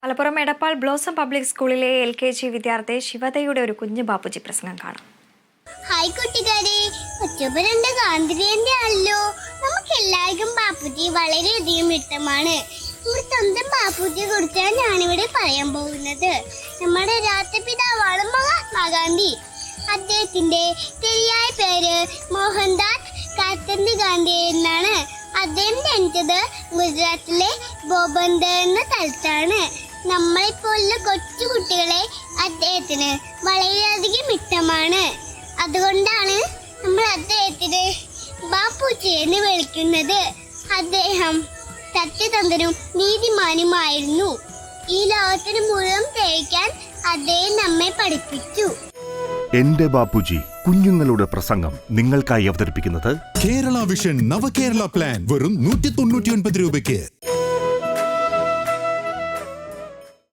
Malappuram Edappal blossom public സ്കൂളിലെ LKG വിദ്യാർത്ഥി ശിവതയുടെ ഒരു കുഞ്ഞു ബാപ്പുജി പ്രസംഗം കാണാം. ഹായ് കുട്ടികാരെ, ഒക്ടോബർ 2 ഗാന്ധിജയന്തി ആണല്ലോ. നമുക്ക് എല്ലാവർക്കും ബാപ്പുജി വളരെയധികം ഇഷ്ടമാണ്. നമ്മുടെ സ്വന്തം ബാപ്പുജിയെ കുറിച്ചാണ് ഞാനിവിടെ പറയാൻ പോകുന്നത്. നമ്മുടെ രാഷ്ട്രപിതാവാണ് മഹാത്മാഗാന്ധി. അദ്ദേഹത്തിന്റെ ശരിയായ പേര് മോഹൻദാസ് കരംചന്ദ് ഗാന്ധി എന്നാണ്. അദ്ദേഹം ജനിച്ചത് ഗുജറാത്തിലെ പോർബന്ദർ എന്ന സ്ഥലത്താണ്. നമ്മളെപ്പോലുള്ള കൊച്ചു കുട്ടികളെ അദ്ദേഹത്തിന് വളരെയധികം ഇഷ്ടമാണ്. അതുകൊണ്ടാണ് നമ്മൾ അദ്ദേഹത്തിന് ബാപ്പുജി എന്ന് വിളിക്കുന്നത്. അദ്ദേഹം സത്യസന്ധനും നീതിമാനുമായിരുന്നു. ഈ ലോകത്തിന് മുഴുവൻ പ്രേരിക്കാൻ അദ്ദേഹം നമ്മെ പഠിപ്പിച്ചു. എന്റെ ബാപ്പുജി കുഞ്ഞുങ്ങളുടെ പ്രസംഗം നിങ്ങൾക്കായി അവതരിപ്പിക്കുന്നത് കേരള വിഷൻ നവകേരള പ്ലാൻ വെറും 199 രൂപയ്ക്ക്.